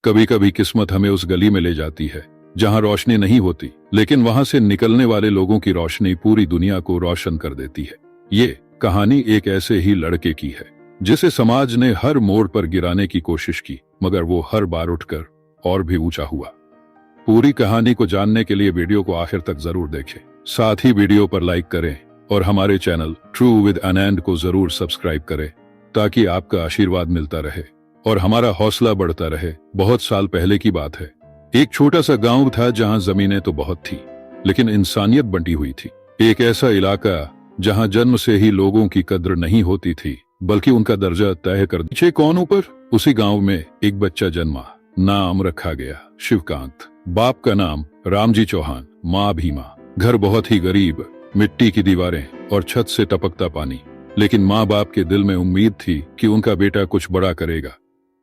कभी कभी किस्मत हमें उस गली में ले जाती है जहां रोशनी नहीं होती, लेकिन वहां से निकलने वाले लोगों की रोशनी पूरी दुनिया को रोशन कर देती है। ये कहानी एक ऐसे ही लड़के की है जिसे समाज ने हर मोड़ पर गिराने की कोशिश की, मगर वो हर बार उठकर और भी ऊंचा हुआ। पूरी कहानी को जानने के लिए वीडियो को आखिर तक जरूर देखें। साथ ही वीडियो पर लाइक करें और हमारे चैनल ट्रू विद आनंद को जरूर सब्सक्राइब करें ताकि आपका आशीर्वाद मिलता रहे और हमारा हौसला बढ़ता रहे। बहुत साल पहले की बात है। एक छोटा सा गांव था जहां जमीनें तो बहुत थी, लेकिन इंसानियत बंटी हुई थी। एक ऐसा इलाका जहां जन्म से ही लोगों की कद्र नहीं होती थी, बल्कि उनका दर्जा तय कर नीचे कौन ऊपर। उसी गांव में एक बच्चा जन्मा। नाम रखा गया शिवकांत। बाप का नाम रामजी चौहान, माँ भीमा। घर बहुत ही गरीब, मिट्टी की दीवारें और छत से टपकता पानी। लेकिन माँ बाप के दिल में उम्मीद थी कि उनका बेटा कुछ बड़ा करेगा।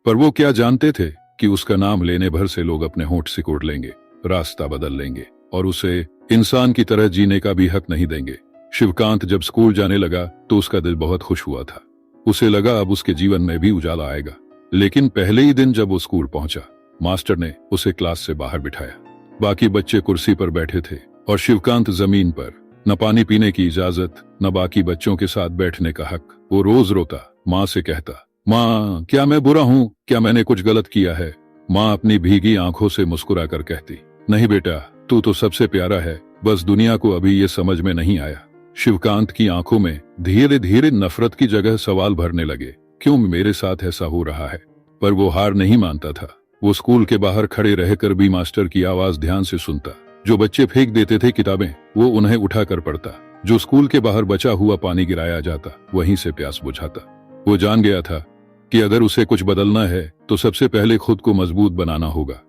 पर वो क्या जानते थे कि उसका नाम लेने भर से लोग अपने होंठ सिकोड़ लेंगे, रास्ता बदल लेंगे और उसे इंसान की तरह जीने का भी हक नहीं देंगे। शिवकांत जब स्कूल जाने लगा तो उसका दिल बहुत खुश हुआ था। उसे लगा अब उसके जीवन में भी उजाला आएगा। लेकिन पहले ही दिन जब वो स्कूल पहुंचा, मास्टर ने उसे क्लास से बाहर बिठाया। बाकी बच्चे कुर्सी पर बैठे थे और शिवकांत जमीन पर। न पानी पीने की इजाजत, न बाकी बच्चों के साथ बैठने का हक। वो रोज रोता, माँ से कहता, माँ क्या मैं बुरा हूँ, क्या मैंने कुछ गलत किया है। माँ अपनी भीगी आंखों से मुस्कुरा कर कहती, नहीं बेटा, तू तो सबसे प्यारा है, बस दुनिया को अभी ये समझ में नहीं आया। शिवकांत की आंखों में धीरे धीरे नफरत की जगह सवाल भरने लगे, क्यों मेरे साथ ऐसा हो रहा है। पर वो हार नहीं मानता था। वो स्कूल के बाहर खड़े रहकर भी मास्टर की आवाज ध्यान से सुनता। जो बच्चे फेंक देते थे किताबें, वो उन्हें उठा कर पढ़ता। जो स्कूल के बाहर बचा हुआ पानी गिराया जाता, वहीं से प्यास बुझाता। वो जान गया था कि अगर उसे कुछ बदलना है तो सबसे पहले खुद को मजबूत बनाना होगा।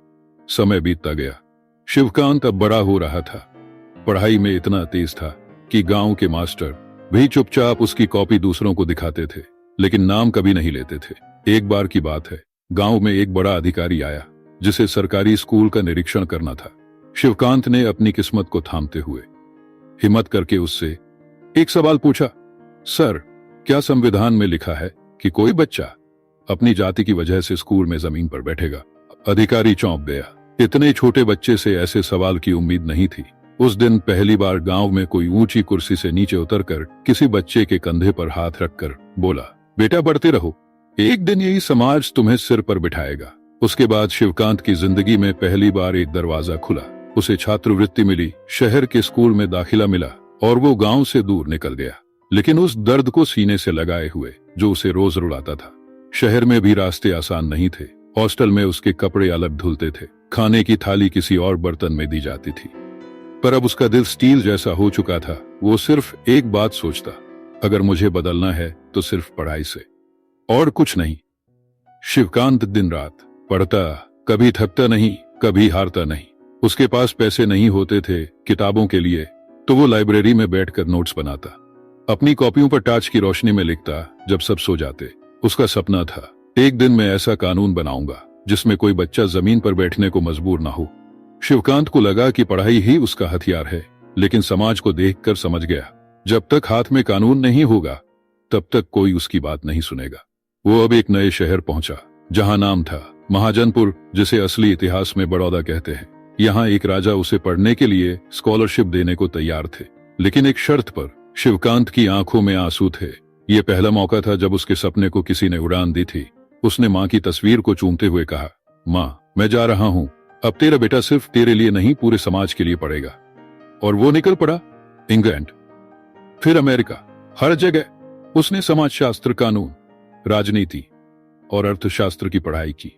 समय बीतता गया। शिवकांत अब बड़ा हो रहा था। पढ़ाई में इतना तेज था कि गांव के मास्टर भी चुपचाप उसकी कॉपी दूसरों को दिखाते थे, लेकिन नाम कभी नहीं लेते थे। एक बार की बात है, गांव में एक बड़ा अधिकारी आया जिसे सरकारी स्कूल का निरीक्षण करना था। शिवकांत ने अपनी किस्मत को थामते हुए हिम्मत करके उससे एक सवाल पूछा, सर, क्या संविधान में लिखा है कि कोई बच्चा अपनी जाति की वजह से स्कूल में जमीन पर बैठेगा? अधिकारी चौंक गया। इतने छोटे बच्चे से ऐसे सवाल की उम्मीद नहीं थी। उस दिन पहली बार गांव में कोई ऊंची कुर्सी से नीचे उतरकर किसी बच्चे के कंधे पर हाथ रखकर बोला, बेटा पढ़ते रहो, एक दिन यही समाज तुम्हें सिर पर बिठाएगा। उसके बाद शिवकांत की जिंदगी में पहली बार एक दरवाजा खुला। उसे छात्रवृत्ति मिली, शहर के स्कूल में दाखिला मिला और वो गांव से दूर निकल गया, लेकिन उस दर्द को सीने से लगाए हुए जो उसे रोज रुलाता था। शहर में भी रास्ते आसान नहीं थे। हॉस्टल में उसके कपड़े अलग धुलते थे, खाने की थाली किसी और बर्तन में दी जाती थी। पर अब उसका दिल स्टील जैसा हो चुका था। वो सिर्फ एक बात सोचता, अगर मुझे बदलना है तो सिर्फ पढ़ाई से और कुछ नहीं। शिवकांत दिन रात पढ़ता, कभी थकता नहीं, कभी हारता नहीं। उसके पास पैसे नहीं होते थे किताबों के लिए, तो वो लाइब्रेरी में बैठकर नोट्स बनाता, अपनी कॉपियों पर टार्च की रोशनी में लिखता जब सब सो जाते। उसका सपना था, एक दिन मैं ऐसा कानून बनाऊंगा जिसमें कोई बच्चा जमीन पर बैठने को मजबूर ना हो। शिवकांत को लगा कि पढ़ाई ही उसका हथियार है, लेकिन समाज को देखकर समझ गया, जब तक हाथ में कानून नहीं होगा तब तक कोई उसकी बात नहीं सुनेगा। वो अब एक नए शहर पहुंचा जहां नाम था महाजनपुर, जिसे असली इतिहास में बड़ौदा कहते हैं। यहाँ एक राजा उसे पढ़ने के लिए स्कॉलरशिप देने को तैयार थे, लेकिन एक शर्त पर। शिवकांत की आंखों में आंसू थे। ये पहला मौका था जब उसके सपने को किसी ने उड़ान दी थी। उसने माँ की तस्वीर को चूमते हुए कहा, माँ मैं जा रहा हूँ, अब तेरा बेटा सिर्फ तेरे लिए नहीं पूरे समाज के लिए पढ़ेगा। और वो निकल पड़ा। इंग्लैंड, फिर अमेरिका, हर जगह उसने समाजशास्त्र, कानून, राजनीति और अर्थशास्त्र की पढ़ाई की।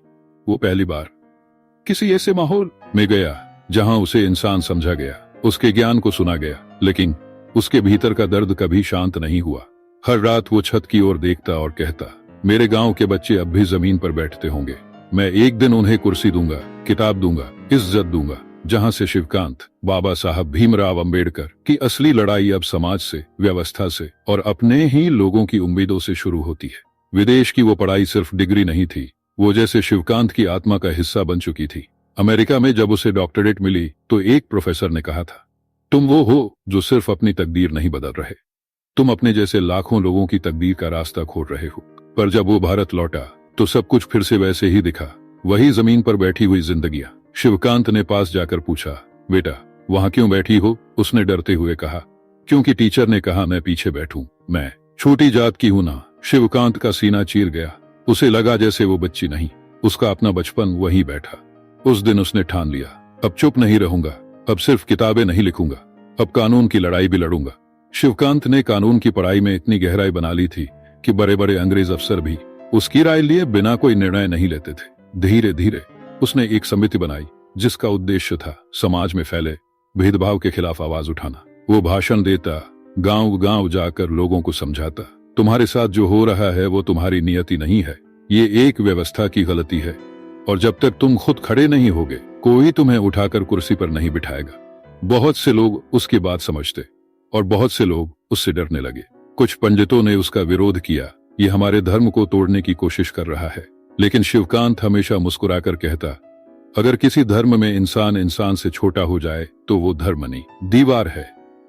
वो पहली बार किसी ऐसे माहौल में गया जहां उसे इंसान समझा गया, उसके ज्ञान को सुना गया, लेकिन उसके भीतर का दर्द कभी शांत नहीं हुआ। हर रात वो छत की ओर देखता और कहता, मेरे गांव के बच्चे अब भी जमीन पर बैठते होंगे, मैं एक दिन उन्हें कुर्सी दूंगा, किताब दूंगा, इज्जत दूंगा। जहां से शिवकांत, बाबा साहब भीमराव अंबेडकर की असली लड़ाई अब समाज से, व्यवस्था से और अपने ही लोगों की उम्मीदों से शुरू होती है। विदेश की वो पढ़ाई सिर्फ डिग्री नहीं थी, वो जैसे शिवकांत की आत्मा का हिस्सा बन चुकी थी। अमेरिका में जब उसे डॉक्टरेट मिली तो एक प्रोफेसर ने कहा था, तुम वो हो जो सिर्फ अपनी तकदीर नहीं बदल रहे, तुम अपने जैसे लाखों लोगों की तकदीर का रास्ता खोल रहे हो। पर जब वो भारत लौटा तो सब कुछ फिर से वैसे ही दिखा। वही जमीन पर बैठी हुई जिंदगियां। शिवकांत ने पास जाकर पूछा, बेटा वहां क्यों बैठी हो? उसने डरते हुए कहा, क्योंकि टीचर ने कहा मैं पीछे बैठूं। मैं छोटी जात की हूं ना। शिवकांत का सीना चीर गया। उसे लगा जैसे वो बच्ची नहीं, उसका अपना बचपन वहीं बैठा। उस दिन उसने ठान लिया, अब चुप नहीं रहूंगा, अब सिर्फ किताबें नहीं लिखूंगा, अब कानून की लड़ाई भी लड़ूंगा। शिवकांत ने कानून की पढ़ाई में इतनी गहराई बना ली थी कि बड़े बड़े अंग्रेज अफसर भी उसकी राय लिए बिना कोई निर्णय नहीं लेते थे। धीरे धीरे उसने एक समिति बनाई जिसका उद्देश्य था समाज में फैले भेदभाव के खिलाफ आवाज उठाना। वो भाषण देता, गांव गांव जाकर लोगों को समझाता, तुम्हारे साथ जो हो रहा है वो तुम्हारी नियति नहीं है, ये एक व्यवस्था की गलती है, और जब तक तुम खुद खड़े नहीं होगे कोई तुम्हें उठाकर कुर्सी पर नहीं बिठाएगा। बहुत से लोग उसकी बात समझते और बहुत से लोग उससे डरने लगे। कुछ पंडितों ने उसका विरोध किया, ये हमारे धर्म को तोड़ने की कोशिश कर रहा है। लेकिन शिवकांत हमेशा मुस्कुराकर कहता, अगर किसी धर्म में इंसान इंसान से छोटा हो जाए तो वो धर्म नहीं, दीवार है।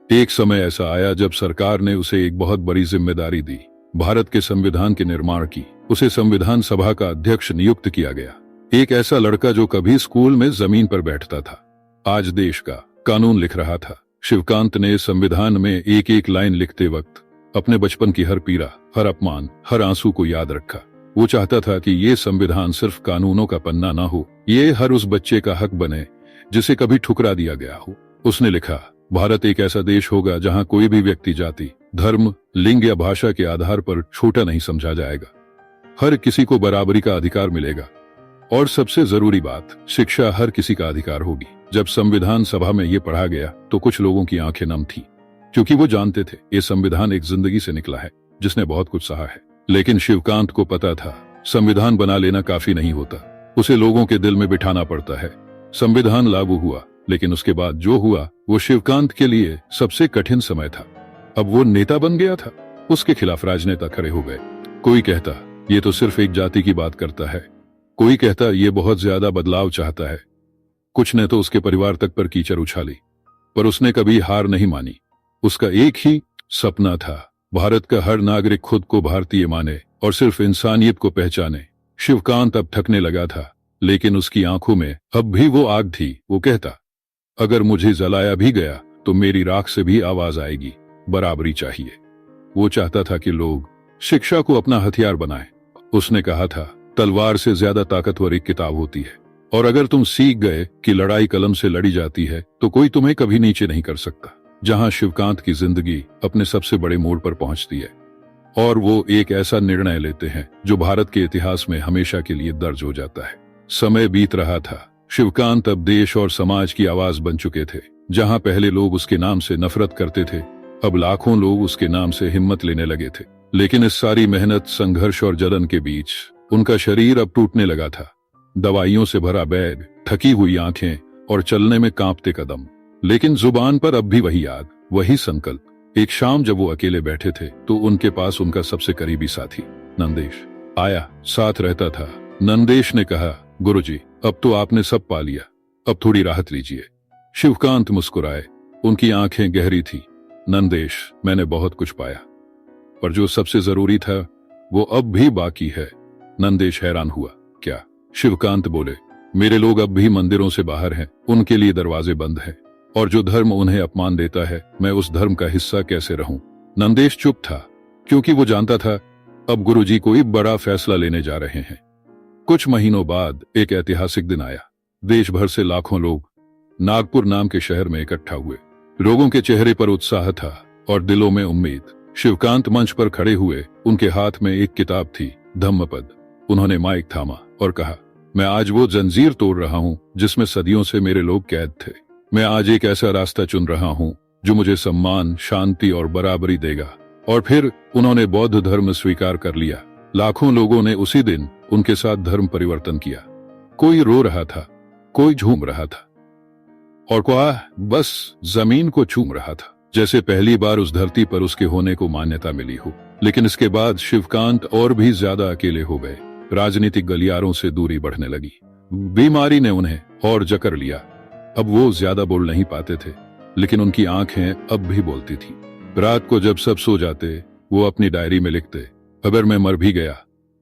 एक समय ऐसा आया जब सरकार ने उसे एक बहुत बड़ी जिम्मेदारी दी, भारत के संविधान के निर्माण की। उसे संविधान सभा का अध्यक्ष नियुक्त किया गया। एक ऐसा लड़का जो कभी स्कूल में जमीन पर बैठता था, आज देश का कानून लिख रहा था। शिवकांत ने संविधान में एक एक लाइन लिखते वक्त अपने बचपन की हर पीड़ा, हर अपमान, हर आंसू को याद रखा। वो चाहता था कि ये संविधान सिर्फ कानूनों का पन्ना ना हो, ये हर उस बच्चे का हक बने जिसे कभी ठुकरा दिया गया हो। उसने लिखा, भारत एक ऐसा देश होगा जहां कोई भी व्यक्ति जाति, धर्म, लिंग या भाषा के आधार पर छोटा नहीं समझा जाएगा। हर किसी को बराबरी का अधिकार मिलेगा, और सबसे जरूरी बात, शिक्षा हर किसी का अधिकार होगी। जब संविधान सभा में ये पढ़ा गया तो कुछ लोगों की आंखें नम थी, क्योंकि वो जानते थे ये संविधान एक जिंदगी से निकला है जिसने बहुत कुछ सहा है। लेकिन शिवकांत को पता था संविधान बना लेना काफी नहीं होता, उसे लोगों के दिल में बिठाना पड़ता है। संविधान लागू हुआ, लेकिन उसके बाद जो हुआ वो शिवकांत के लिए सबसे कठिन समय था। अब वो नेता बन गया था, उसके खिलाफ राजनेता खड़े हो गए। कोई कहता ये तो सिर्फ एक जाति की बात करता है, कोई कहता ये बहुत ज्यादा बदलाव चाहता है। कुछ ने तो उसके परिवार तक पर कीचड़ उछाली, पर उसने कभी हार नहीं मानी। उसका एक ही सपना था, भारत का हर नागरिक खुद को भारतीय माने और सिर्फ इंसानियत को पहचाने। शिवकांत अब थकने लगा था, लेकिन उसकी आंखों में अब भी वो आग थी। वो कहता, अगर मुझे जलाया भी गया तो मेरी राख से भी आवाज आएगी, बराबरी चाहिए। वो चाहता था कि लोग शिक्षा को अपना हथियार बनाएं। उसने कहा था, तलवार से ज्यादा ताकतवर एक किताब होती है, और अगर तुम सीख गए कि लड़ाई कलम से लड़ी जाती है तो कोई तुम्हें कभी नीचे नहीं कर सकता। जहां शिवकांत की जिंदगी अपने सबसे बड़े मोड़ पर पहुंचती है और वो एक ऐसा निर्णय लेते हैं जो भारत के इतिहास में हमेशा के लिए दर्ज हो जाता है। समय बीत रहा था। शिवकांत अब देश और समाज की आवाज बन चुके थे। जहां पहले लोग उसके नाम से नफरत करते थे, अब लाखों लोग उसके नाम से हिम्मत लेने लगे थे। लेकिन इस सारी मेहनत, संघर्ष और जलन के बीच उनका शरीर अब टूटने लगा था। दवाइयों से भरा बैग, थकी हुई आंखें और चलने में कांपते कदम, लेकिन जुबान पर अब भी वही याद, वही संकल्प। एक शाम जब वो अकेले बैठे थे तो उनके पास उनका सबसे करीबी साथी नंदेश आया। साथ रहता था। नंदेश ने कहा, गुरुजी, अब तो आपने सब पा लिया, अब थोड़ी राहत लीजिए। शिवकांत मुस्कुराए, उनकी आंखें गहरी थी। नंदेश, मैंने बहुत कुछ पाया, पर जो सबसे जरूरी था वो अब भी बाकी है। नंदेश हैरान हुआ, क्या? शिवकांत बोले, मेरे लोग अब भी मंदिरों से बाहर हैं, उनके लिए दरवाजे बंद हैं, और जो धर्म उन्हें अपमान देता है, मैं उस धर्म का हिस्सा कैसे रहूं? नंदेश चुप था, क्योंकि वो जानता था अब गुरुजी कोई बड़ा फैसला लेने जा रहे हैं। कुछ महीनों बाद एक ऐतिहासिक दिन आया। देश भर से लाखों लोग नागपुर नाम के शहर में इकट्ठा हुए। लोगों के चेहरे पर उत्साह था और दिलों में उम्मीद। शिवकांत मंच पर खड़े हुए, उनके हाथ में एक किताब थी, धम्मपद। उन्होंने माइक थामा और कहा, मैं आज वो जंजीर तोड़ रहा हूं जिसमें सदियों से मेरे लोग कैद थे। मैं आज एक ऐसा रास्ता चुन रहा हूं जो मुझे सम्मान, शांति और बराबरी देगा। और फिर उन्होंने बौद्ध धर्म स्वीकार कर लिया। लाखों लोगों ने उसी दिन उनके साथ धर्म परिवर्तन किया। कोई रो रहा था, कोई झूम रहा था, और कोई बस जमीन को चूम रहा था, जैसे पहली बार उस धरती पर उसके होने को मान्यता मिली हो। लेकिन इसके बाद शिवकांत और भी ज्यादा अकेले हो गए। राजनीतिक गलियारों से दूरी बढ़ने लगी। बीमारी ने उन्हें और जकड़ लिया। अब वो ज्यादा बोल नहीं पाते थे, लेकिन उनकी आंखें अब भी बोलती थी। रात को जब सब सो जाते, वो अपनी डायरी में लिखते, अगर मैं मर भी गया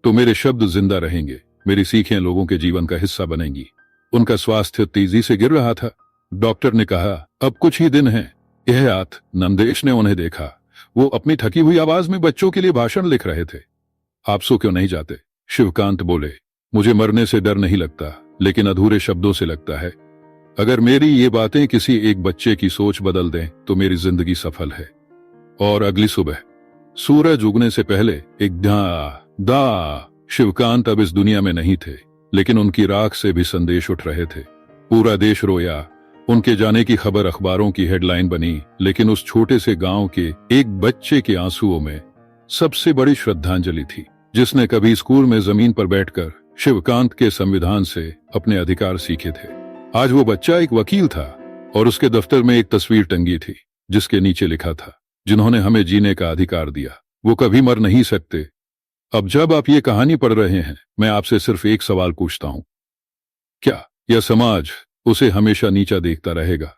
तो मेरे शब्द जिंदा रहेंगे, मेरी सीखें लोगों के जीवन का हिस्सा बनेंगी। उनका स्वास्थ्य तेजी से गिर रहा था। डॉक्टर ने कहा, अब कुछ ही दिन हैं। यह रात नंदेश ने उन्हें देखा। वो अपनी थकी हुई आवाज में बच्चों के लिए भाषण लिख रहे थे। आप सो क्यों नहीं जाते? शिवकांत बोले, मुझे मरने से डर नहीं लगता, लेकिन अधूरे शब्दों से लगता है। अगर मेरी ये बातें किसी एक बच्चे की सोच बदल दें तो मेरी जिंदगी सफल है। और अगली सुबह सूरज उगने से पहले एक दा शिवकांत अब इस दुनिया में नहीं थे, लेकिन उनकी राख से भी संदेश उठ रहे थे। पूरा देश रोया। उनके जाने की खबर अखबारों की हेडलाइन बनी, लेकिन उस छोटे से गांव के एक बच्चे के आंसुओं में सबसे बड़ी श्रद्धांजलि थी, जिसने कभी स्कूल में जमीन पर बैठकर शिवकांत के संविधान से अपने अधिकार सीखे थे। आज वो बच्चा एक वकील था और उसके दफ्तर में एक तस्वीर टंगी थी जिसके नीचे लिखा था, जिन्होंने हमें जीने का अधिकार दिया वो कभी मर नहीं सकते। अब जब आप ये कहानी पढ़ रहे हैं, मैं आपसे सिर्फ एक सवाल पूछता हूं, क्या यह समाज उसे हमेशा नीचा देखता रहेगा?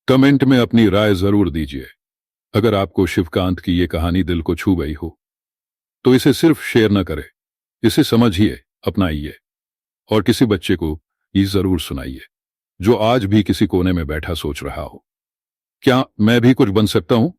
कमेंट में अपनी राय जरूर दीजिए। अगर आपको शिवकांत की ये कहानी दिल को छू गई हो तो इसे सिर्फ शेयर न करें, इसे समझिए, अपनाइए और किसी बच्चे को ये जरूर सुनाइए जो आज भी किसी कोने में बैठा सोच रहा हो, क्या मैं भी कुछ बन सकता हूं?